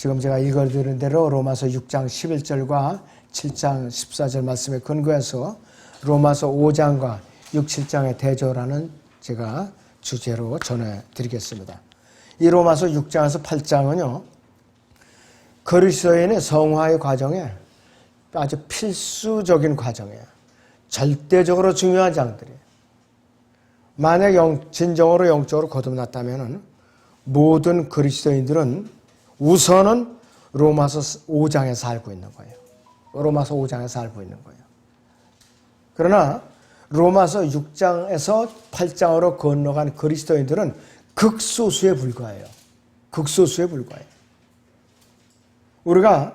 지금 제가 읽어드린 대로 로마서 6장 11절과 7장 14절 말씀에 근거해서 로마서 5장과 6, 7장의 대조라는 제가 주제로 전해드리겠습니다. 이 로마서 6장에서 8장은요, 그리스도인의 성화의 과정에 아주 필수적인 과정이에요. 절대적으로 중요한 장들이에요. 만약 진정으로 영적으로 거듭났다면 모든 그리스도인들은 우선은 로마서 5장에 살고 있는 거예요. 로마서 5장에 살고 있는 거예요. 그러나 로마서 6장에서 8장으로 건너간 그리스도인들은 극소수에 불과해요. 극소수에 불과해요. 우리가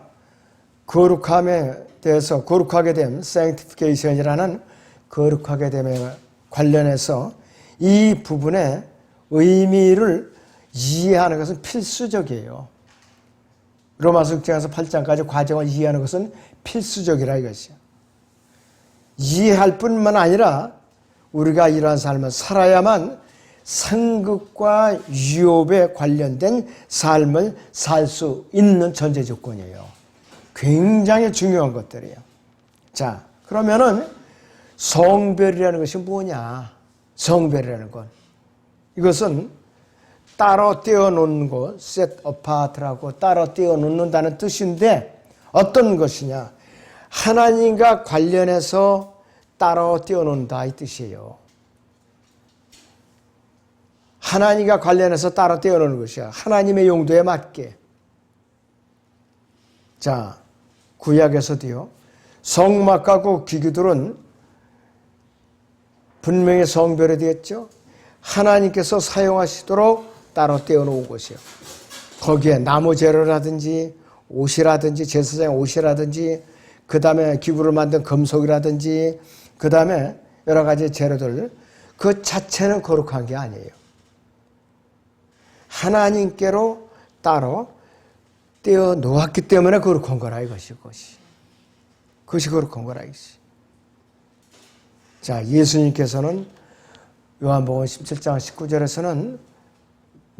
거룩함에 대해서 거룩하게 됨, sanctification이라는 거룩하게 됨에 관련해서 이 부분의 의미를 이해하는 것은 필수적이에요. 로마서 6장에서 8장까지 과정을 이해하는 것은 필수적이라 이것이요. 이해할 뿐만 아니라 우리가 이러한 삶을 살아야만 상급과 유업에 관련된 삶을 살 수 있는 전제 조건이에요. 굉장히 중요한 것들이에요. 자, 그러면은 성별이라는 것이 뭐냐? 성별이라는 건 이것은 따로 떼어놓는 것, set apart라고 따로 떼어놓는다는 뜻인데 어떤 것이냐? 하나님과 관련해서 따로 떼어놓는다 이 뜻이에요. 하나님과 관련해서 따로 떼어놓는 것이야. 하나님의 용도에 맞게. 자, 구약에서도요, 성막하고 기구들은 분명히 성별이 되었죠. 하나님께서 사용하시도록 따로 떼어놓은 것이요. 거기에 나무 재료라든지 옷이라든지 제사장의 옷이라든지 그 다음에 기구를 만든 금속이라든지 그 다음에 여러 가지 재료들 그 자체는 거룩한 게 아니에요. 하나님께로 따로 떼어 놓았기 때문에 거룩한 거라 이것이. 그것이 거룩한 거라 이것이. 자, 예수님께서는 요한복음 17장 19절에서는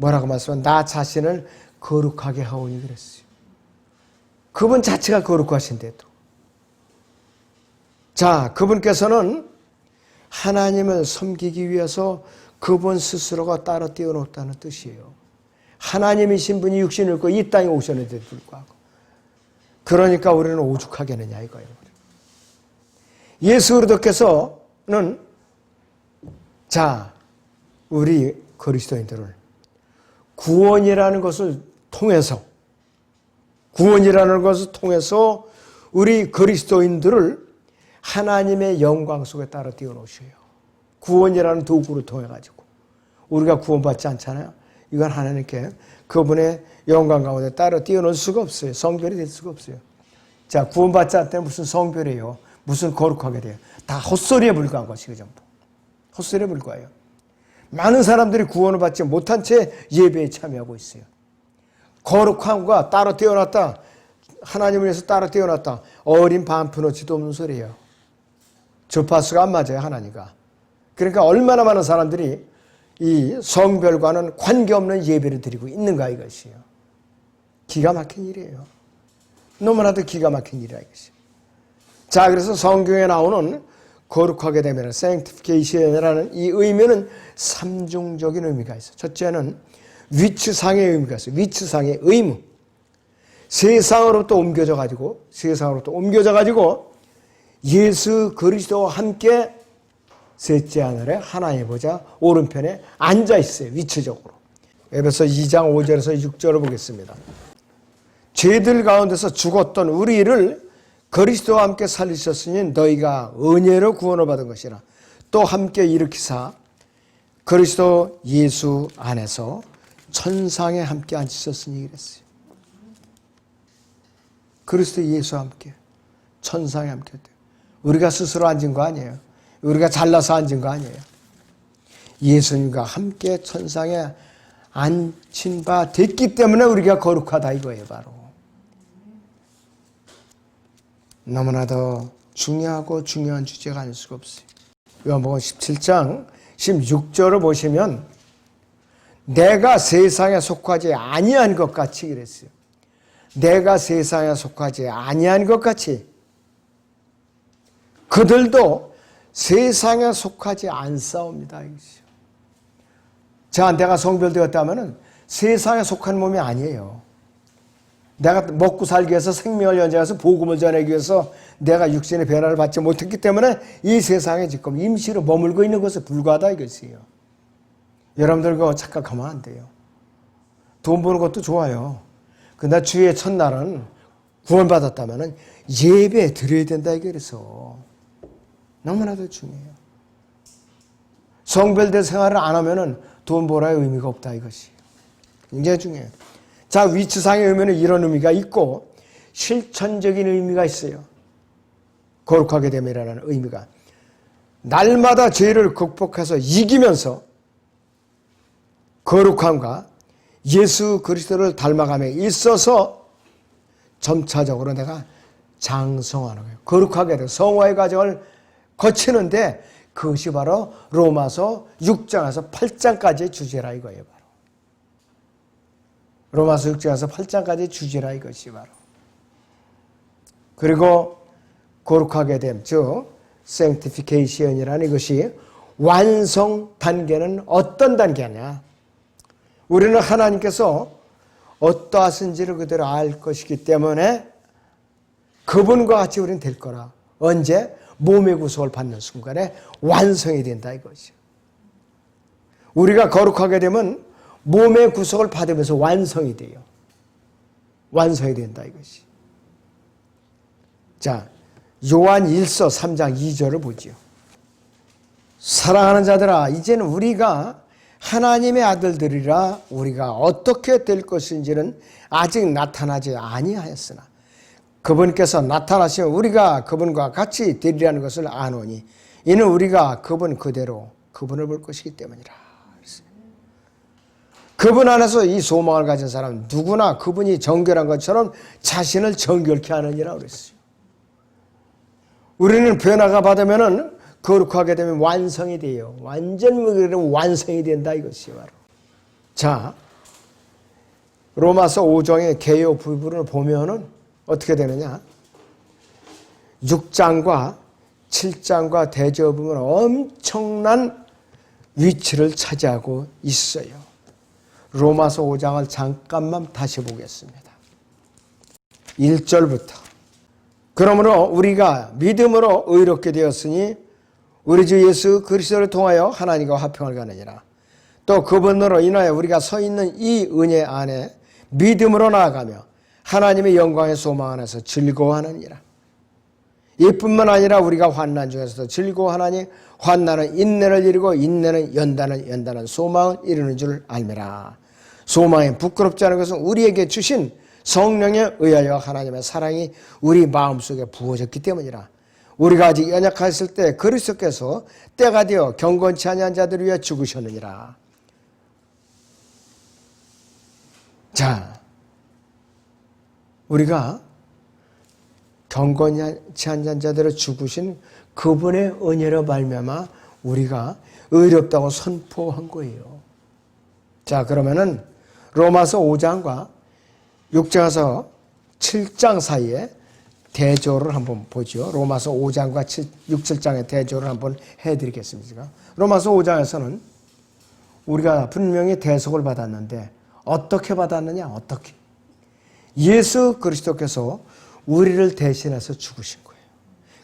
뭐라고 말씀하면 나 자신을 거룩하게 하오니 그랬어요. 그분 자체가 거룩하신데도. 자, 그분께서는 하나님을 섬기기 위해서 그분 스스로가 따로 떼어놓았다는 뜻이에요. 하나님이신 분이 육신을 입고 이 땅에 오셨는데도 불구하고. 그러니까 우리는 오죽하겠느냐 이거예요. 예수 그리스도께서는 자, 우리 그리스도인들을 구원이라는 것을 통해서 우리 그리스도인들을 하나님의 영광 속에 따라 띄워놓으셔요. 구원이라는 도구를 통해 가지고 우리가 구원받지 않잖아요. 이건 하나님께 그분의 영광 가운데 따로 띄워놓을 수가 없어요. 성별이 될 수가 없어요. 자, 구원받지 않다면 무슨 성별이에요? 무슨 거룩하게 돼요? 다 헛소리에 불과한 것이고 전부. 헛소리에 불과해요. 많은 사람들이 구원을 받지 못한 채 예배에 참여하고 있어요. 거룩함과 따로 떼어놨다. 하나님을 위해서 따로 떼어놨다. 어린 반푼어치도 없는 소리예요. 주파수가 안 맞아요, 하나님과. 그러니까 얼마나 많은 사람들이 이 성별과는 관계없는 예배를 드리고 있는가 이것이에요. 기가 막힌 일이에요. 너무나도 기가 막힌 일이라 이것이에요. 자, 그래서 성경에 나오는 거룩하게 되면 sanctification이라는 이 의미는 삼중적인 의미가 있어요. 첫째는 위치상의 의미가 있어요. 위치상의 의무. 세상으로부터 옮겨져 가지고 예수 그리스도와 함께 셋째 하늘에 하나님의 보좌 오른편에 앉아 있어요. 위치적으로. 에베소 2장 5절에서 6절을 보겠습니다. 죄들 가운데서 죽었던 우리를 그리스도와 함께 살리셨으니 너희가 은혜로 구원을 받은 것이라. 또 함께 일으키사 그리스도 예수 안에서 천상에 함께 앉히셨으니 그랬어요. 그리스도 예수와 함께 천상에 함께 했대요. 우리가 스스로 앉은 거 아니에요. 우리가 잘나서 앉은 거 아니에요. 예수님과 함께 천상에 앉힌 바 됐기 때문에 우리가 거룩하다 이거예요. 바로. 너무나도 중요하고 중요한 주제가 아닐 수가 없어요. 요한복음 17장 16절을 보시면 내가 세상에 속하지 아니한 것 같이 그랬어요. 내가 세상에 속하지 아니한 것 같이 그들도 세상에 속하지 않사옵니다. 자, 내가 성별되었다면 세상에 속한 몸이 아니에요. 내가 먹고 살기 위해서 생명을 연장해서 복음을 전하기 위해서 내가 육신의 변화를 받지 못했기 때문에 이 세상에 지금 임시로 머물고 있는 것에 불과하다 이것이에요. 여러분들 그거 착각하면 안 돼요. 돈 버는 것도 좋아요. 그러나 주의 첫날은 구원받았다면 예배 드려야 된다 이거라서 너무나도 중요해요. 성별된 생활을 안 하면 돈 벌어야 의미가 없다 이것이 굉장히 중요해요. 자, 위치상의 의미는 이런 의미가 있고 실천적인 의미가 있어요. 거룩하게 됨이라는 의미가 날마다 죄를 극복해서 이기면서 거룩함과 예수 그리스도를 닮아감에 있어서 점차적으로 내가 장성하는 거예요. 거룩하게 돼 성화의 과정을 거치는데 그것이 바로 로마서 6장에서 8장까지의 주제라 이거예요. 바로 로마서 6장에서 8장까지의 주제라 이것이 바로. 그리고 거룩하게 됨, 즉 sanctification이라는 이것이 완성 단계는 어떤 단계냐? 우리는 하나님께서 어떠하신지를 그대로 알 것이기 때문에 그분과 같이 우리는 될 거라. 언제? 몸의 구속을 받는 순간에 완성이 된다 이것이죠. 우리가 거룩하게 되면 몸의 구속을 받으면서 완성이 돼요. 완성이 된다 이것이. 자, 요한 1서 3장 2절을 보지요. 사랑하는 자들아, 이제는 우리가 하나님의 아들들이라 우리가 어떻게 될 것인지는 아직 나타나지 아니하였으나 그분께서 나타나시면 우리가 그분과 같이 되리라는 것을 아노니 이는 우리가 그분 그대로 그분을 볼 것이기 때문이라. 그분 안에서 이 소망을 가진 사람은 누구나 그분이 정결한 것처럼 자신을 정결케 하느니라 그랬어요. 우리는 변화가 받으면은 거룩하게 되면 완성이 돼요. 완전 완성이 된다 이것이 바로. 자, 로마서 5장의 개요 부분을 보면은 어떻게 되느냐? 6장과 7장과 대조부는 엄청난 위치를 차지하고 있어요. 로마서 5장을 잠깐만 다시 보겠습니다. 1절부터. 그러므로 우리가 믿음으로 의롭게 되었으니 우리 주 예수 그리스도를 통하여 하나님과 화평을 가느니라. 또 그분으로 인하여 우리가 서 있는 이 은혜 안에 믿음으로 나아가며 하나님의 영광의 소망 안에서 즐거워하느니라. 이뿐만 아니라 우리가 환난 중에서도 즐거워하나니 환난은 인내를 이루고 인내는 연단은 소망을 이루는 줄 알미라. 소망에 부끄럽지 않은 것은 우리에게 주신 성령에 의하여 하나님의 사랑이 우리 마음속에 부어졌기 때문이라. 우리가 아직 연약하였을 때 그리스도께서 때가 되어 경건치 아니한 자들을 위해 죽으셨느니라. 자, 우리가 경건치 않은 자들을 죽으신 그분의 은혜로 말미암아 우리가 의롭다고 선포한 거예요. 자, 그러면은 로마서 5장과 6장에서 7장 사이에 대조를 한번 보죠. 로마서 5장과 6, 7장의 대조를 한번 해드리겠습니다. 로마서 5장에서는 우리가 분명히 대속을 받았는데 어떻게 받았느냐? 어떻게? 예수 그리스도께서 우리를 대신해서 죽으신 거예요.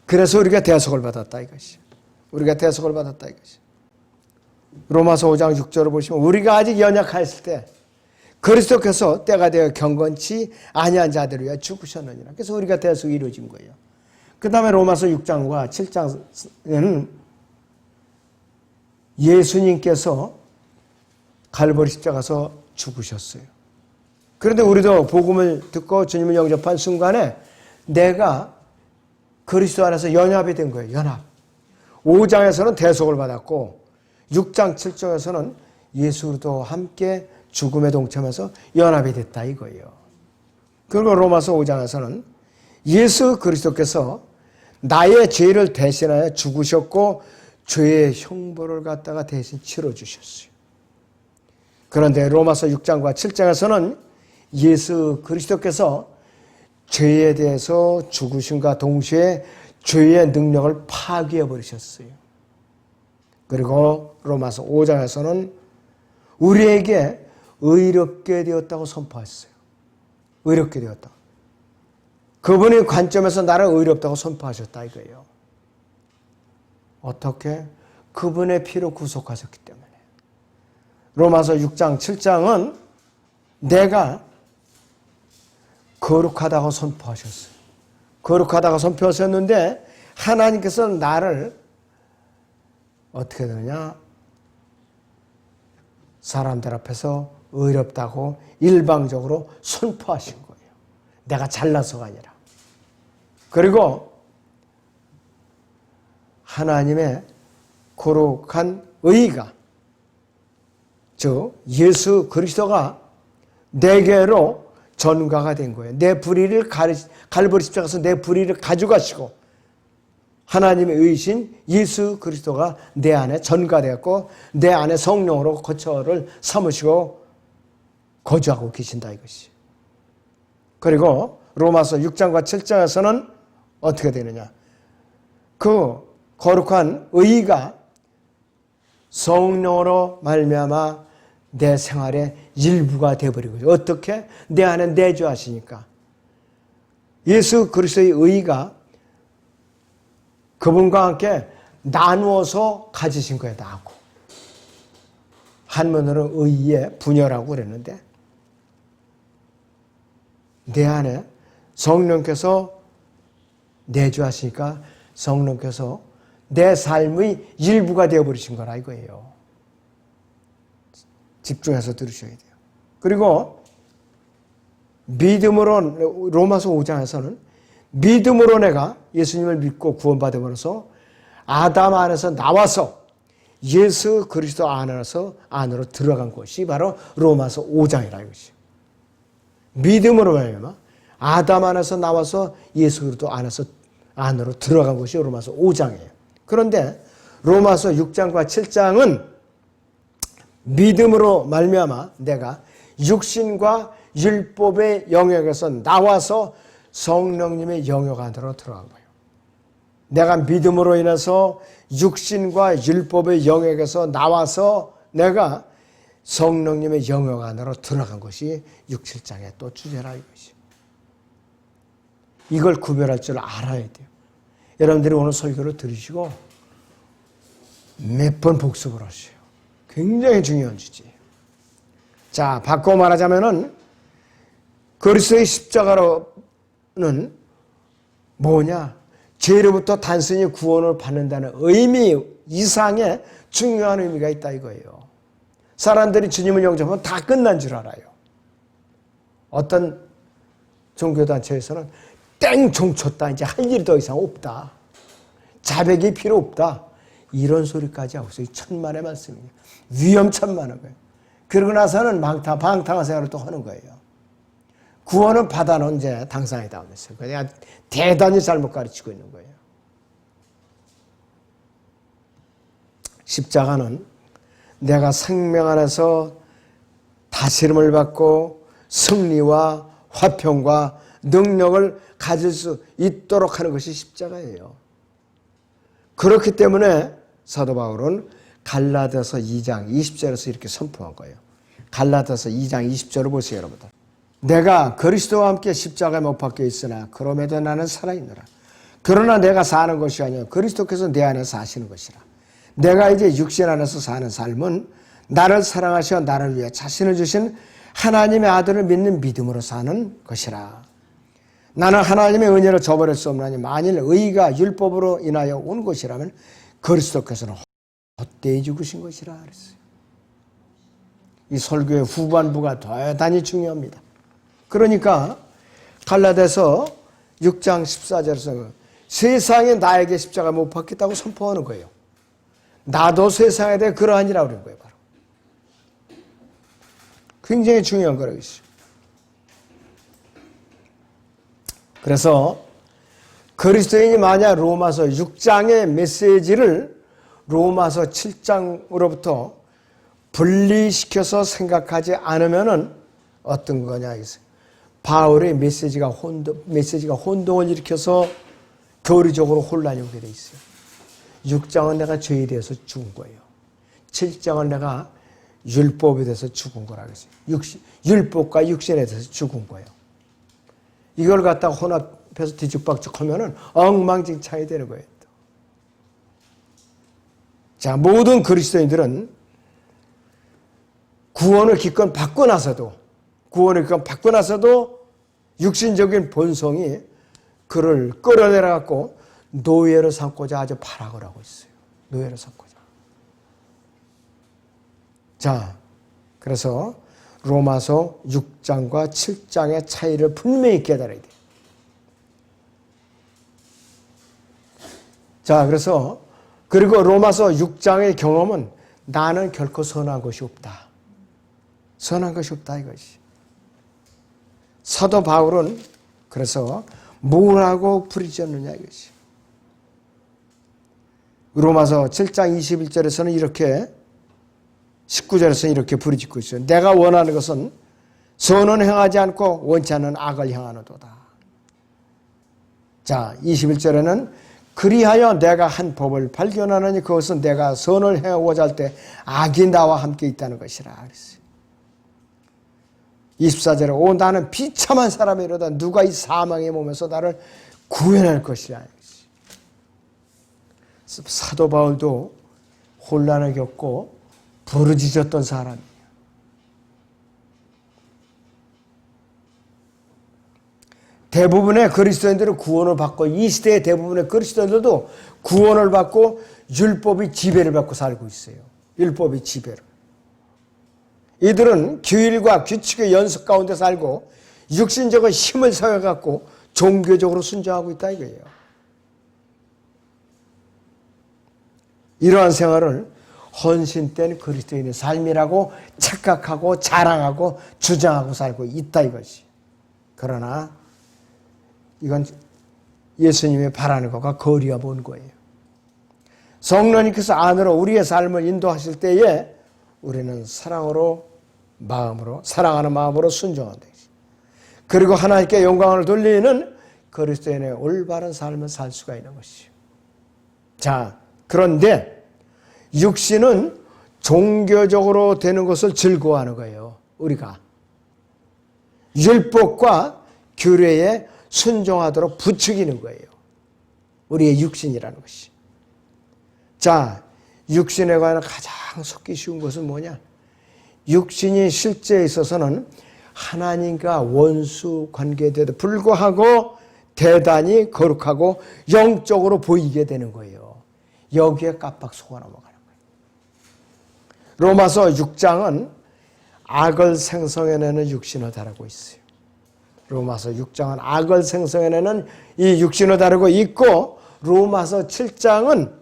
그래서 우리가 대속을 받았다 이것이. 우리가 대속을 받았다 이것이. 로마서 5장 6절을 보시면 우리가 아직 연약하였을 때 그리스도께서 때가 되어 경건치 아니한 자들을 위해 죽으셨느니라. 그래서 우리가 대속이 이루어진 거예요. 그 다음에 로마서 6장과 7장에는 예수님께서 갈보리 십자가에서 죽으셨어요. 그런데 우리도 복음을 듣고 주님을 영접한 순간에 내가 그리스도 안에서 연합이 된 거예요. 연합. 5장에서는 대속을 받았고 6장 7장에서는 예수도 함께 죽음에 동참해서 연합이 됐다 이거예요. 그리고 로마서 5장에서는 예수 그리스도께서 나의 죄를 대신하여 죽으셨고 죄의 형벌을 갖다가 대신 치러주셨어요. 그런데 로마서 6장과 7장에서는 예수 그리스도께서 죄에 대해서 죽으심과 동시에 죄의 능력을 파괴해 버리셨어요. 그리고 로마서 5장에서는 우리에게 의롭게 되었다고 선포했어요. 의롭게 되었다. 그분의 관점에서 나를 의롭다고 선포하셨다 이거예요. 어떻게? 그분의 피로 구속하셨기 때문에. 로마서 6장, 7장은 내가 거룩하다고 선포하셨어요. 거룩하다고 선포하셨는데 하나님께서 나를 어떻게 되느냐? 사람들 앞에서 의롭다고 일방적으로 선포하신 거예요. 내가 잘나서가 아니라. 그리고 하나님의 거룩한 의가, 즉 예수 그리스도가 내게로 전가가 된 거예요. 내 불의를 갈보리 십자가에서 내 불의를 가져가시고 하나님의 의신 예수 그리스도가 내 안에 전가되었고 내 안에 성령으로 거처를 삼으시고 거주하고 계신다 이것이. 그리고 로마서 6장과 7장에서는 어떻게 되느냐? 그 거룩한 의가 성령으로 말미암아 내 생활의 일부가 되어버리고 어떻게? 내 안에 내주하시니까 예수 그리스도의 의가 그분과 함께 나누어서 가지신 거예요. 나하고. 한문으로 의의 분열하고 그랬는데 내 안에 성령께서 내주하시니까 성령께서 내 삶의 일부가 되어버리신 거라 이거예요. 집중해서 들으셔야 돼요. 그리고 믿음으로 로마서 5장에서는 믿음으로 내가 예수님을 믿고 구원받음으로써 아담 안에서 나와서 예수 그리스도 안으로 들어간 것이 바로 로마서 5장이라 이것이. 믿음으로 말미암아 아담 안에서 나와서 예수 그리스도 안으로 들어간 것이 로마서 5장이에요. 그런데 로마서 6장과 7장은 믿음으로 말미암아 내가 육신과 율법의 영역에서 나와서 성령님의 영역 안으로 들어간 거예요. 내가 믿음으로 인해서 육신과 율법의 영역에서 나와서 내가 성령님의 영역 안으로 들어간 것이 6, 7장의 또 주제라 이것이. 이걸 구별할 줄 알아야 돼요. 여러분들이 오늘 설교를 들으시고 몇 번 복습을 하세요. 굉장히 중요한 주제예요. 자, 바꿔 말하자면은 그리스도의 십자가로는 뭐냐? 죄로부터 단순히 구원을 받는다는 의미 이상의 중요한 의미가 있다 이거예요. 사람들이 주님을 영접하면 다 끝난 줄 알아요. 어떤 종교단체에서는 땡 종쳤다. 이제 할 일이 더 이상 없다. 자백이 필요 없다. 이런 소리까지 하고 있어요. 천만의 말씀이에요. 위험천만한 거예요. 그러고 나서는 방탕한 생활을 또 하는 거예요. 구원은 받아놓은 이제 당상이다 하면서 그냥 대단히 잘못 가르치고 있는 거예요. 십자가는 내가 생명 안에서 다스림을 받고 승리와 화평과 능력을 가질 수 있도록 하는 것이 십자가예요. 그렇기 때문에 사도 바울은 갈라디아서 2장 20절에서 이렇게 선포한 거예요. 갈라디아서 2장 20절을 보세요, 여러분들. 내가 그리스도와 함께 십자가에 못 박혀 있으나 그럼에도 나는 살아있노라. 그러나 내가 사는 것이 아니라 그리스도께서 내 안에 사시는 것이라. 내가 이제 육신 안에서 사는 삶은 나를 사랑하시어 나를 위해 자신을 주신 하나님의 아들을 믿는 믿음으로 사는 것이라. 나는 하나님의 은혜를 저버릴 수 없나니 만일 의가 율법으로 인하여 온 것이라면 그리스도께서는 헛되이 죽으신 것이라 그랬어요. 이 설교의 후반부가 대단히 중요합니다. 그러니까 갈라디아서 6장 14절에서 세상에 나에게 십자가 못 박겠다고 선포하는 거예요. 나도 세상에 대해 그러하니라 그런 거예요. 바로. 굉장히 중요한 거라고 있어요. 그래서 그리스도인이 만약 로마서 6장의 메시지를 로마서 7장으로부터 분리시켜서 생각하지 않으면은 어떤 거냐. 바울의 메시지가 혼동을 일으켜서 교리적으로 혼란이 오게 돼 있어요. 6장은 내가 죄에 대해서 죽은 거예요. 7장은 내가 율법에 대해서 죽은 거라 그랬어요. 율법과 육신에 대해서 죽은 거예요. 이걸 갖다가 혼합해서 뒤죽박죽 하면은 엉망진창이 되는 거예요. 자, 모든 그리스도인들은 구원을 기껏 받고 나서도 육신적인 본성이 그를 끌어내려 갖고 노예로 삼고자 아주 발악을 하고 있어요. 노예로 삼고자. 자, 그래서 로마서 6장과 7장의 차이를 분명히 깨달아야 돼요. 자, 그리고 로마서 6장의 경험은 나는 결코 선한 것이 없다. 선한 것이 없다 이것이. 사도 바울은 그래서 뭐라고 부르짖었느냐 이것이. 로마서 7장 21절에서는 이렇게 19절에서는 이렇게 부르짖고 있어요. 내가 원하는 것은 선은 행하지 않고 원치 않는 악을 행하노도다. 자, 21절에는 그리하여 내가 한 법을 발견하느니 그것은 내가 선을 행하고자 할 때 악이 나와 함께 있다는 것이라 그랬어요. 24절에 오 나는 비참한 사람이로다 누가 이 사망의 몸에서 나를 구원할 것이라. 사도 바울도 혼란을 겪고 부르짖었던 사람이에요. 대부분의 그리스도인들은 구원을 받고 이 시대의 대부분의 그리스도인들도 구원을 받고 율법의 지배를 받고 살고 있어요. 율법의 지배를. 이들은 규율과 규칙의 연습 가운데 살고 육신적인 힘을 사용해갖고 종교적으로 순종하고 있다 이거예요. 이러한 생활을 헌신된 그리스도인의 삶이라고 착각하고 자랑하고 주장하고 살고 있다 이것이. 그러나 이건 예수님이 바라는 것과 거리가 먼 거예요. 성령님께서 안으로 우리의 삶을 인도하실 때에 우리는 사랑하는 마음으로 순종한다. 그리고 하나님께 영광을 돌리는 그리스도인의 올바른 삶을 살 수가 있는 것이죠. 자, 그런데 육신은 종교적으로 되는 것을 즐거워하는 거예요. 우리가 율법과 규례에 순종하도록 부추기는 거예요. 우리의 육신이라는 것이. 자, 육신에 관한 가장 속기 쉬운 것은 뭐냐? 육신이 실제에 있어서는 하나님과 원수 관계에도 불구하고 대단히 거룩하고 영적으로 보이게 되는 거예요. 여기에 깜빡 속아 넘어가는 거예요. 로마서 6장은 악을 생성해내는 육신을 다루고 있어요. 로마서 6장은 악을 생성해내는 이 육신을 다루고 있고 로마서 7장은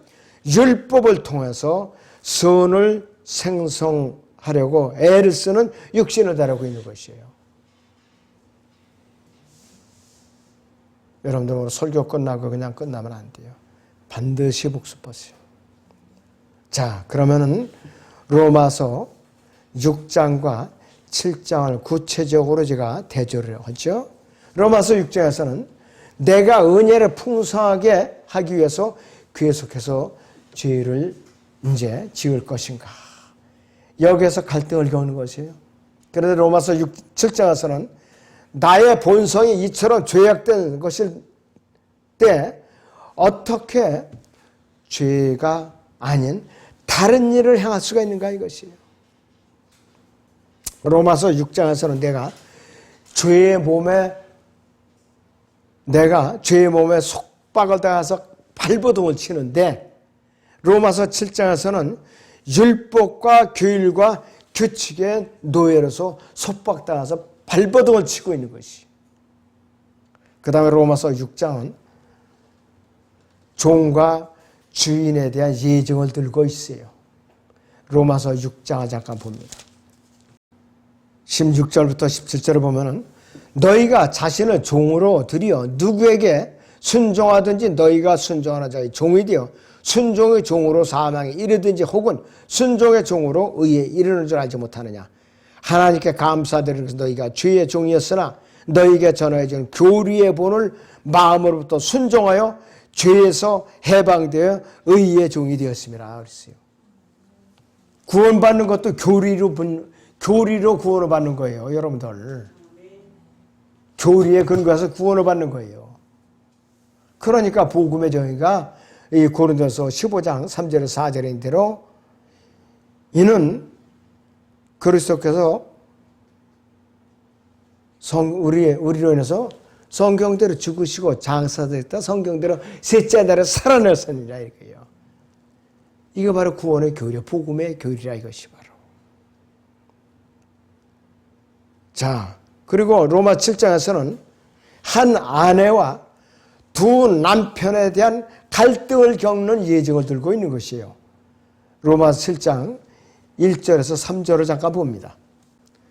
율법을 통해서 선을 생성하려고 애를 쓰는 육신을 다루고 있는 것이에요. 여러분들 오늘 설교 끝나고 그냥 끝나면 안 돼요. 반드시 복습하세요. 자, 그러면은 로마서 6장과 7장을 구체적으로 제가 대조를 하죠. 로마서 6장에서는 내가 은혜를 풍성하게 하기 위해서 계속해서 죄를 이제 지을 것인가. 여기에서 갈등을 겪는 것이에요. 그런데 로마서 7장에서는 나의 본성이 이처럼 죄악된 것일 때 어떻게 죄가 아닌 다른 일을 행할 수가 있는가 이것이에요. 로마서 6장에서는 내가 죄의 몸에 속박을 당해서 발버둥을 치는데 로마서 7장에서는 율법과 규율과 규칙의 노예로서 속박당해서 발버둥을 치고 있는 것이. 그 다음에 로마서 6장은 종과 주인에 대한 예정을 들고 있어요. 로마서 6장을 잠깐 봅니다. 16절부터 17절을 보면은 너희가 자신을 종으로 들여 누구에게 순종하든지 너희가 순종하는 자의 종이 되어 순종의 종으로 사망에 이르든지 혹은 순종의 종으로 의에 이르는 줄 알지 못하느냐. 하나님께 감사드리는 것은 너희가 주의 종이었으나 너희에게 전하여 준 교리의 본을 마음으로부터 순종하여 죄에서 해방되어 의의 종이 되었습니다. 그랬어요. 구원받는 것도 교리로 구원을 받는 거예요. 여러분들. 교리에 근거해서 구원을 받는 거예요. 그러니까 복음의 정의가 이 고린도서 15장 3절에 4절인 대로 이는 그리스도께서 우리로 인해서 성경대로 죽으시고 장사됐다. 성경대로 셋째 날에 살아났느니라 이거예요. 이거 바로 구원의 교리, 복음의 교리라 이것이 바로. 자, 그리고 로마 7장에서는 한 아내와 두 남편에 대한 갈등을 겪는 예정을 들고 있는 것이에요. 로마 7장 1절에서 3절을 잠깐 봅니다.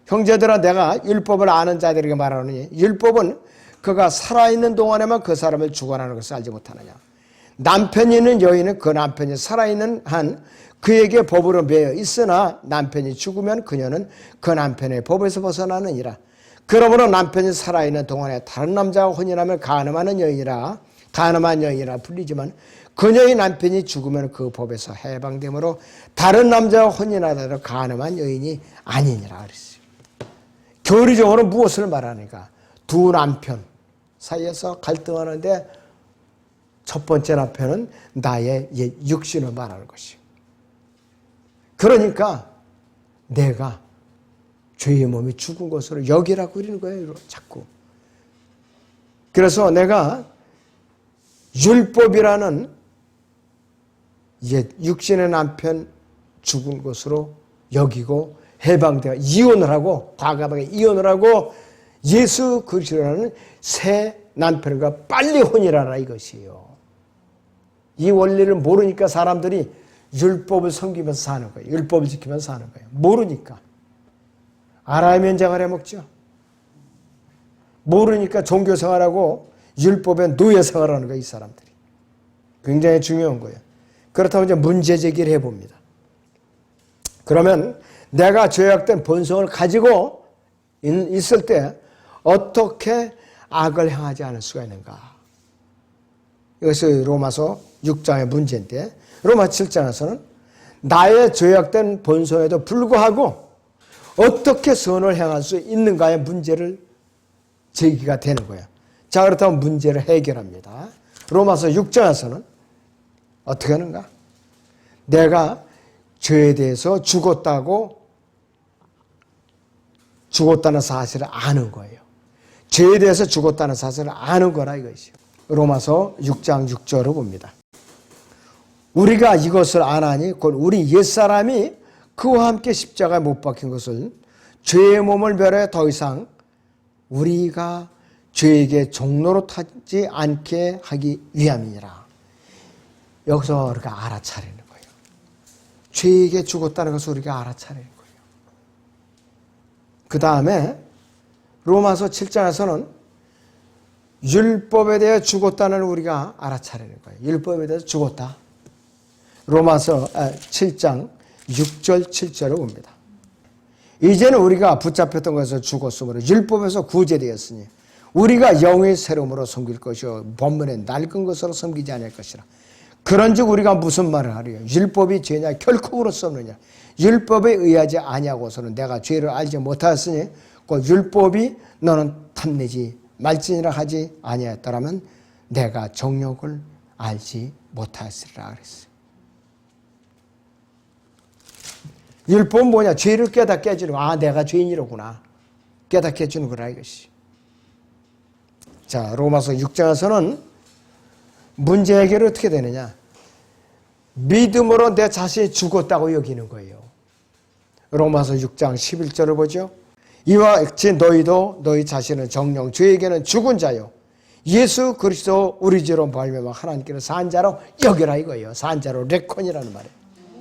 형제들아 내가 율법을 아는 자들에게 말하노니 율법은 그가 살아있는 동안에만 그 사람을 주관하는 것을 알지 못하느냐. 남편이 있는 여인은 그 남편이 살아있는 한 그에게 법으로 매여 있으나 남편이 죽으면 그녀는 그 남편의 법에서 벗어나느니라. 그러므로 남편이 살아있는 동안에 다른 남자와 혼인하면 간음한 여인이라 불리지만 그녀의 남편이 죽으면 그 법에서 해방되므로 다른 남자와 혼인하더라도 간음한 여인이 아니니라 그랬어요. 교리적으로 무엇을 말하니까 두 남편 사이에서 갈등하는데 첫 번째 남편은 나의 육신을 말하는 것이에요. 그러니까 내가 죄의 몸이 죽은 것으로 여기라고 그러는 거예요. 자꾸. 그래서 내가 율법이라는 육신의 남편 죽은 것으로 여기고 해방되어 이혼을 하고 과감하게 이혼을 하고 예수 그리스도라는 새 남편과 빨리 혼인하라 이것이에요. 이 원리를 모르니까 사람들이 율법을 섬기면서 사는 거예요. 율법을 지키면서 사는 거예요. 모르니까. 알아야면 생활해 먹죠. 모르니까 종교생활하고 율법에 노예생활하는 거예요. 이 사람들이. 굉장히 중요한 거예요. 그렇다고 이제 문제 제기를 해봅니다. 그러면 내가 죄악된 본성을 가지고 있을 때 어떻게 악을 행하지 않을 수가 있는가. 이것이 로마서 6장의 문제인데 로마 7장에서는 나의 죄악된 본성에도 불구하고 어떻게 선을 행할 수 있는가의 문제를 제기가 되는 거예요. 자, 그렇다면 문제를 해결합니다. 로마서 6장에서는 어떻게 하는가? 내가 죄에 대해서 죽었다는 사실을 아는 거예요. 죄에 대해서 죽었다는 사실을 아는 거라 이것이요. 로마서 6장 6절을 봅니다. 우리가 이것을 아나니 곧 우리 옛사람이 그와 함께 십자가에 못 박힌 것을 죄의 몸을 멸해 더 이상 우리가 죄에게 종로로 타지 않게 하기 위함이니라. 여기서 우리가 알아차리는 거예요. 죄에게 죽었다는 것을 우리가 알아차리는 거예요. 그 다음에 로마서 7장에서는 율법에 대해 죽었다는 우리가 알아차리는 거예요. 율법에 대해서 죽었다. 로마서 7장 6절 7절을 봅니다. 이제는 우리가 붙잡혔던 것에서 죽었으므로 율법에서 구제되었으니 우리가 영의 새로움으로 섬길 것이요 본문에 낡은 것으로 섬기지 않을 것이라. 그런즉 우리가 무슨 말을 하리요? 율법이 죄냐? 결코 그럴 수 없느냐? 율법에 의하지 아니하고서는 내가 죄를 알지 못하였으니 그 율법이 너는 탐내지 말지니라 하지 아니하였더라면 내가 정욕을 알지 못하였으리라 그랬어요. 율법은 뭐냐? 죄를 깨닫게 해주는 거. 아, 내가 죄인이로구나. 깨닫게 해주는 거라 이것이. 자, 로마서 6장에서는 문제 해결이 어떻게 되느냐? 믿음으로 내 자신이 죽었다고 여기는 거예요. 로마서 6장 11절을 보죠. 이와 같이 너희도 너희 자신은 정령 죄에게는 죽은 자요 예수 그리스도 우리 죄로 말미암아 하나님께는 산 자로 여기라 이거예요. 산 자로 레콘이라는 말이에요.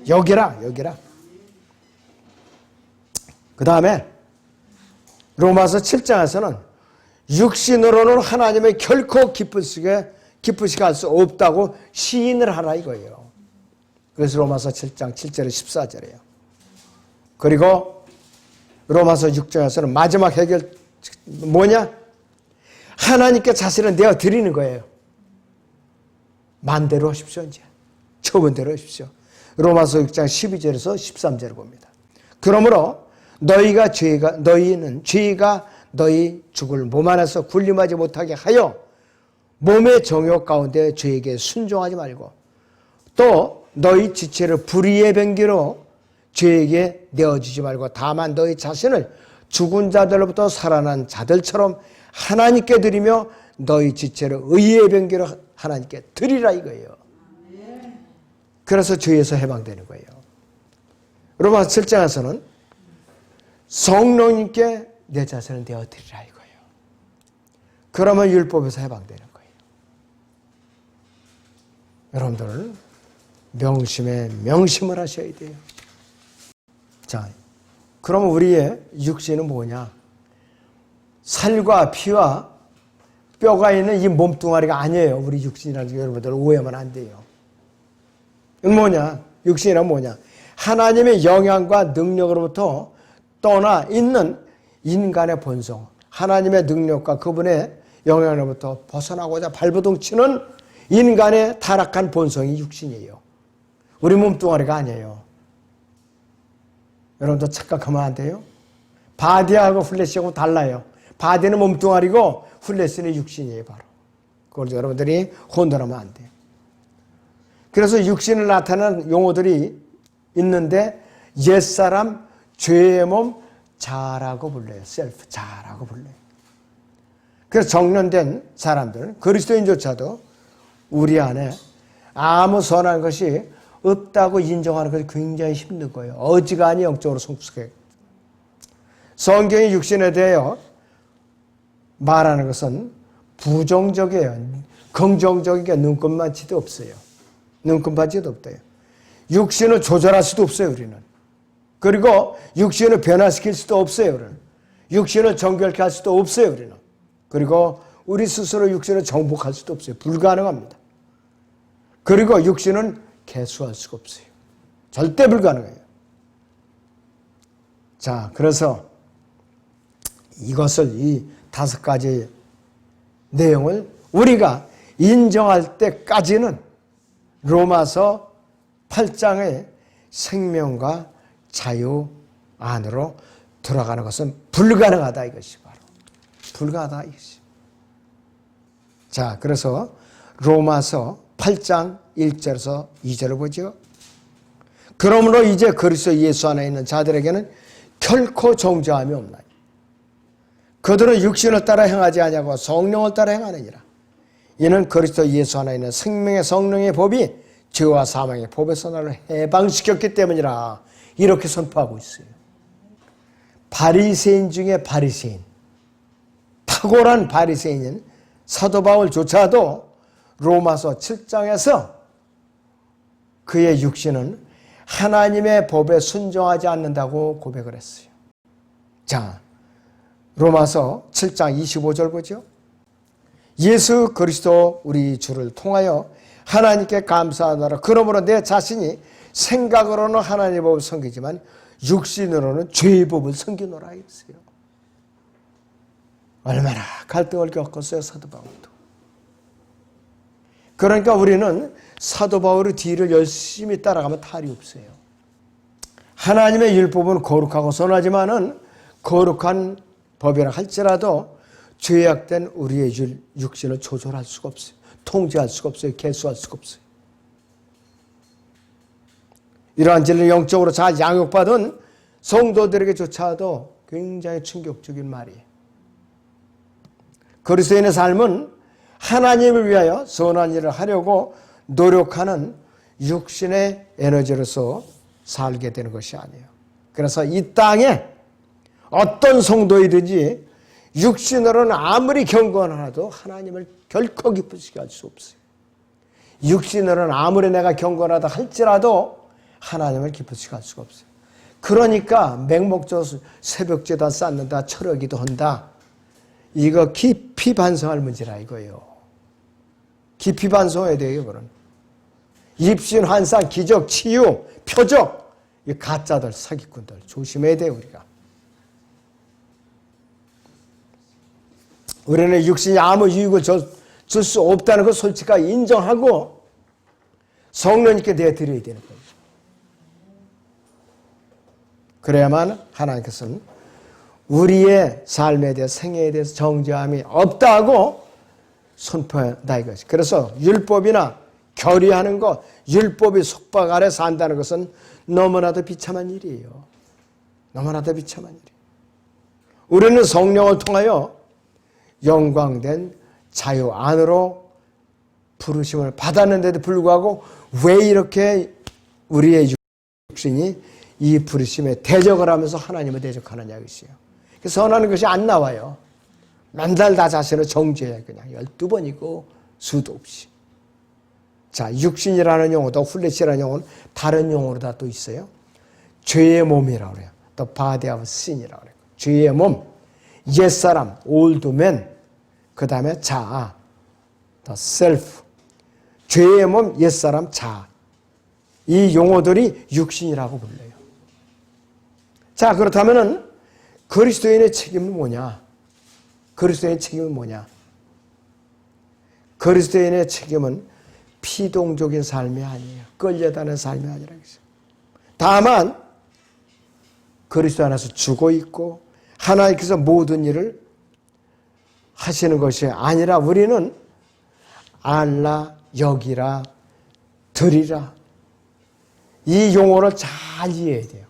여기라. 그 다음에 로마서 7장에서는 육신으로는 하나님의 결코 기쁘시게 할 수 없다고 시인을 하라 이거예요. 그래서 로마서 7장 7절에 14절이에요. 그리고 로마서 6장에서는 마지막 해결 뭐냐? 하나님께 자신을 내어 드리는 거예요. 마음대로 하십시오. 이제 처분대로 하십시오. 로마서 6장 12절에서 13절을 봅니다. 그러므로 너희는 죄가 너희 죽을 몸 안에서 군림하지 못하게 하여 몸의 정욕 가운데 죄에게 순종하지 말고 또 너희 지체를 불의의 병기로 죄에게 내어주지 말고 다만 너희 자신을 죽은 자들로부터 살아난 자들처럼 하나님께 드리며 너희 지체를 의의 병기로 하나님께 드리라 이거예요. 그래서 죄에서 해방되는 거예요. 로마서 7장에서는 성령님께 내 자신을 내어드리라 이거예요. 그러면 율법에서 해방되는 거예요. 여러분들 명심에 명심을 하셔야 돼요. 자, 그러면 우리의 육신은 뭐냐? 살과 피와 뼈가 있는 이 몸뚱아리가 아니에요. 우리 육신이라는 게 여러분들 오해하면 안 돼요. 이건 뭐냐? 육신이란 뭐냐? 하나님의 영향과 능력으로부터 떠나 있는 인간의 본성, 하나님의 능력과 그분의 영향으로부터 벗어나고자 발버둥 치는 인간의 타락한 본성이 육신이에요. 우리 몸뚱아리가 아니에요. 여러분도 착각하면 안 돼요. 바디하고 플래시하고 달라요. 바디는 몸뚱아리고 플래시는 육신이에요. 바로. 그걸 여러분들이 혼돈하면 안 돼요. 그래서 육신을 나타내는 용어들이 있는데 옛사람, 죄의 몸, 자라고 불러요. 셀프, 자라고 불러요. 그래서 정련된 사람들은 그리스도인조차도 우리 안에 아무 선한 것이 없다고 인정하는 것이 굉장히 힘든 거예요. 어지간히 영적으로 성숙해요. 성경이 육신에 대하여 말하는 것은 부정적이에요. 긍정적이게 눈금만치도 없어요. 눈금만치도 없대요. 육신을 조절할 수도 없어요, 우리는. 그리고 육신을 변화시킬 수도 없어요, 우리는. 육신을 정결케 할 수도 없어요, 우리는. 그리고 우리 스스로 육신을 정복할 수도 없어요. 불가능합니다. 그리고 육신은 개수할 수가 없어요. 절대 불가능해요. 자, 그래서 이것을 이 5가지 내용을 우리가 인정할 때까지는 로마서 8장의 생명과 자유 안으로 들어가는 것은 불가능하다 이것이 바로 불가능하다 이것이. 자, 그래서 로마서 8장 1절에서 2절을 보죠. 그러므로 이제 그리스도 예수 안에 있는 자들에게는 결코 정죄함이 없나니 그들은 육신을 따라 행하지 아니하고 성령을 따라 행하느니라. 이는 그리스도 예수 안에 있는 생명의 성령의 법이 죄와 사망의 법에서 나를 해방시켰기 때문이라 이렇게 선포하고 있어요. 바리새인 중에 바리새인, 탁월한 바리새인인 사도 바울조차도 로마서 7장에서 그의 육신은 하나님의 법에 순종하지 않는다고 고백을 했어요. 자, 로마서 7장 25절 보죠. 예수 그리스도 우리 주를 통하여 하나님께 감사하노라. 그러므로 내 자신이 생각으로는 하나님의 법을 섬기지만 육신으로는 죄의 법을 섬기노라 했어요. 얼마나 갈등을 겪었어요, 사도 바울도. 그러니까 우리는 사도 바울의 뒤를 열심히 따라가면 탈이 없어요. 하나님의 율법은 거룩하고 선하지만은 거룩한 법이라 할지라도 죄악된 우리의 육신을 조절할 수가 없어요. 통제할 수가 없어요. 개수할 수가 없어요. 이러한 진리를 영적으로 잘 양육받은 성도들에게조차도 굉장히 충격적인 말이에요. 그리스도인의 삶은 하나님을 위하여 선한 일을 하려고 노력하는 육신의 에너지로서 살게 되는 것이 아니에요. 그래서 이 땅에 어떤 성도이든지 육신으로는 아무리 경건하도 하나님을 결코 기쁘시게 할 수 없어요. 육신으로는 아무리 내가 경건하다 할지라도 하나님을 기쁘시게 할 수가 없어요. 그러니까 맹목적으로 새벽제단 쌓는다, 철회기도 한다. 이거 깊이 반성할 문제라 이거예요. 깊이 반성해야 돼요, 이거는. 입신, 환상, 기적, 치유, 표적, 이 가짜들, 사기꾼들 조심해야 돼요, 우리가. 우리는 육신이 아무 유익을 줄 수 없다는 걸 솔직하게 인정하고 성령님께 내드려야 되는 거예요. 그래야만 하나님께서는 우리의 삶에 대해서 생애에 대해서 정죄함이 없다고 선포한다 이것이. 그래서 율법이나 결의하는 것, 율법의 속박 아래 산다는 것은 너무나도 비참한 일이에요. 너무나도 비참한 일이에요. 우리는 성령을 통하여 영광된 자유 안으로 부르심을 받았는데도 불구하고 왜 이렇게 우리의 육신이 이 부르심에 대적을 하면서 하나님을 대적하느냐 이것이에요. 그래서 선하는 것이 안 나와요. 맨날 다 자신을 정죄해 그냥 12번이고 수도 없이. 자, 육신이라는 용어도 플래시라는 용어는 다른 용어로 다 또 있어요. 죄의 몸이라고 그래요. 또 body of sin이라고 그래요. 죄의 몸, 옛사람, old man, 그 다음에 자, 또 self. 죄의 몸, 옛사람, 자. 이 용어들이 육신이라고 불려요. 자, 그렇다면은 그리스도인의 책임은 뭐냐? 그리스도인의 책임은 뭐냐? 그리스도인의 책임은 피동적인 삶이 아니에요. 끌려다니는 삶이 아니라고 했어요. 다만 그리스도 안에서 죽어 있고 하나님께서 모든 일을 하시는 것이 아니라 우리는 알라, 여기라, 들이라. 이 용어를 잘 이해해야 돼요.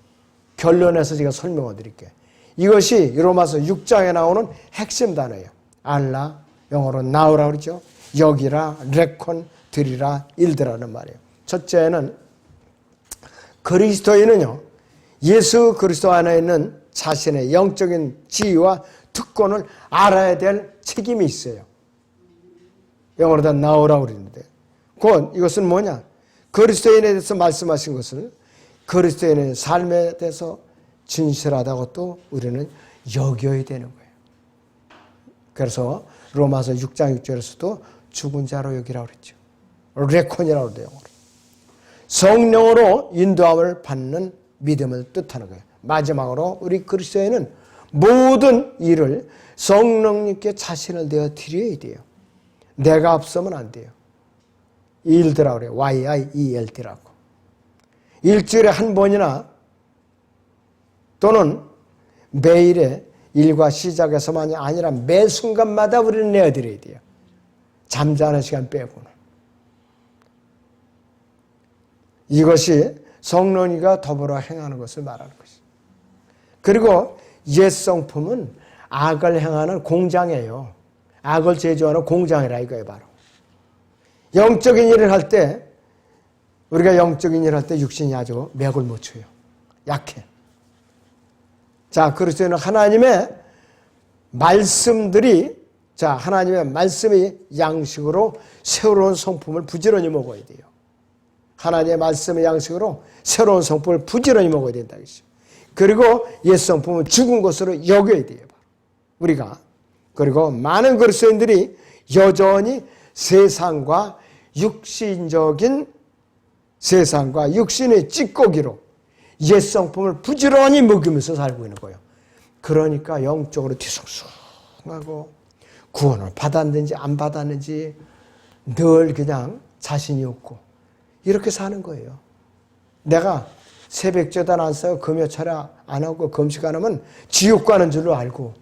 결론에서 제가 설명을 드릴게요. 이것이 로마서 6장에 나오는 핵심 단어예요. 알라, 영어로 now라고 그러죠. 여기라, 레콘, 들이라, 일들라는 말이에요. 첫째는 그리스도인은요, 예수 그리스도 안에 있는 자신의 영적인 지위와 특권을 알아야 될 책임이 있어요. 영어로 다 now라고 그러는데, 곧 이것은 뭐냐? 그리스도인에 대해서 말씀하신 것을 그리스도인의 삶에 대해서 진실하다고 또 우리는 여겨야 되는 거예요. 그래서 로마서 6장 6절에서도 죽은 자로 여기라고 그랬죠. 레콘이라고 그래요. 성령으로 인도함을 받는 믿음을 뜻하는 거예요. 마지막으로 우리 그리스도인은 모든 일을 성령님께 자신을 내어 드려야 돼요. 내가 앞서면 안 돼요. 일드라고 그래요. YIELD라고. 일주일에 한 번이나 또는 매일의 일과 시작에서만이 아니라 매 순간마다 우리는 내어드려야 돼요. 잠자는 시간 빼고는. 이것이 성령이가 더불어 행하는 것을 말하는 것이죠. 그리고 옛 성품은 악을 행하는 공장이에요. 악을 제조하는 공장이라 이거예요, 바로. 영적인 일을 할 때, 우리가 영적인 일을 할 때 육신이 아주 맥을 못 쳐요. 약해. 자, 그리스도는 하나님의 말씀들이, 자, 하나님의 말씀이 양식으로 새로운 성품을 부지런히 먹어야 돼요. 하나님의 말씀의 양식으로 새로운 성품을 부지런히 먹어야 된다. 그리고 옛 성품은 죽은 것으로 여겨야 돼요. 우리가. 그리고 많은 그리스도인들이 여전히 세상과 육신적인 세상과 육신의 찌꺼기로 옛 성품을 부지런히 먹으면서 살고 있는 거예요. 그러니까 영적으로 뒤숭숭하고 구원을 받았는지 안 받았는지 늘 그냥 자신이 없고 이렇게 사는 거예요. 내가 새벽제단 안 써요. 금요철에 안 하고 금식 안 하면 지옥 가는 줄로 알고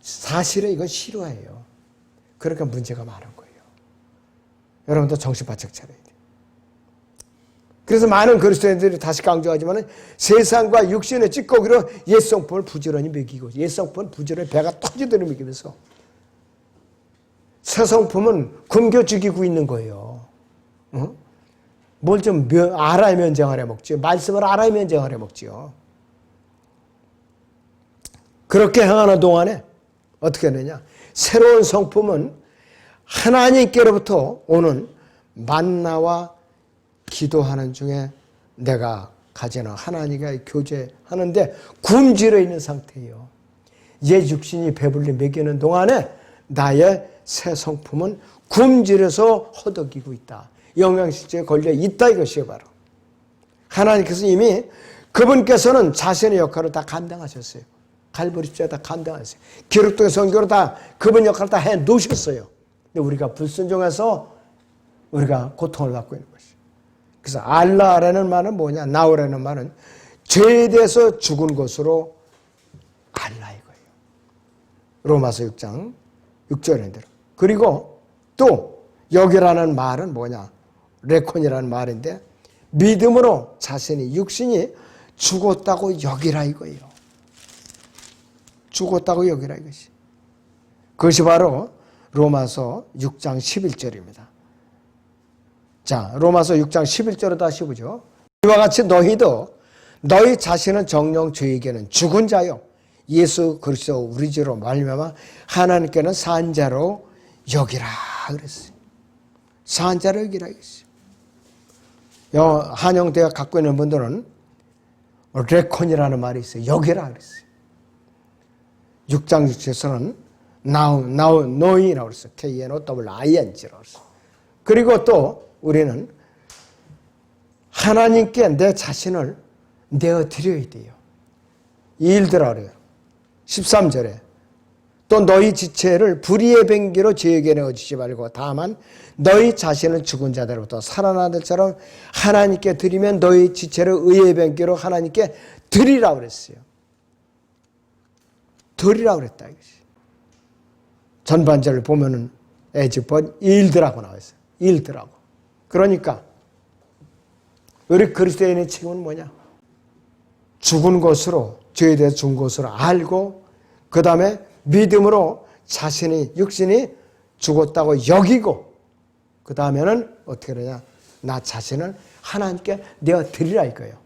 사실은 이건 싫어해요. 그러니까 문제가 많은 거예요. 여러분도 정신 바짝 차려야 돼요. 그래서 많은 그리스도인들이 다시 강조하지만 세상과 육신의 찌꺼기로 옛 성품을 부지런히 먹이고 옛 성품은 부지런히 배가 터지도록 먹이면서 새 성품은 굶겨 죽이고 있는 거예요. 뭘 좀 알아야 면장을 해 먹지. 말씀을 알아야 면장을 해 먹지요. 그렇게 행하는 동안에 어떻게 되느냐. 새로운 성품은 하나님께로부터 오는 만나와 기도하는 중에 내가 가지는 하나님과 교제하는데 굶주려 있는 상태예요. 옛 육신이 배불리 먹이는 동안에 나의 새 성품은 굶주려서 허덕이고 있다. 영양실조에 걸려 있다 이것이에요. 바로 하나님께서 이미 그분께서는 자신의 역할을 다 감당하셨어요. 갈보리 십자가 다 감당하셨어요. 기록된 성경으로 다 그분 역할을 다 해 놓으셨어요. 근데 우리가 불순종해서 우리가 고통을 받고 있는 것이에요. 그래서 알라라는 말은 뭐냐? 나오라는 말은 죄에 대해서 죽은 것으로 알라 이거예요. 로마서 6장 6절인 대로. 그리고 또 여기라는 말은 뭐냐? 레콘이라는 말인데 믿음으로 자신이 육신이 죽었다고 여기라 이거예요. 죽었다고 여기라 이것이. 그것이 바로 로마서 6장 11절입니다. 자, 로마서 6장 11절을 다시 보죠. 이와 같이 너희도 너희 자신은 정녕 저에게는 죽은 자요 예수 그리스도 우리 주로 말미암아 하나님께는 산 자로 여기라 그랬어요. 산 자로 여기라 이것이. 한영대가 갖고 있는 분들은 레콘이라는 말이 있어요. 여기라 그랬어요. 6장 6절에서는 knowing이라고 그랬어요. KNOWING라고 그랬어요. 그리고 또 우리는 하나님께 내 자신을 내어드려야 돼요. 이 일들아 그래요. 13절에 또 너희 지체를 불의의 병기로 죄에게 내어주지 말고 다만 너희 자신을 죽은 자들로부터 살아난 자처럼 하나님께 드리면 너희 지체를 의의 병기로 하나님께 드리라 그랬어요. 드리라 그랬다 이것이. 전반절을 보면은 에즈본 일들하고 나와있어요. 일들하고. 그러니까 우리 그리스도인의 책임은 뭐냐? 죽은 것으로 죄에 대해 죽은 것으로 알고 그 다음에 믿음으로 자신이 육신이 죽었다고 여기고 그 다음에는 어떻게 되냐? 나 자신을 하나님께 내어드리라 이거예요.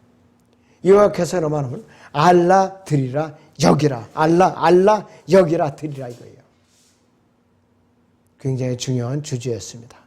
요약해서 말하면 알라 드리라 여기라 알라 여기라 드리라 이거예요. 굉장히 중요한 주제였습니다.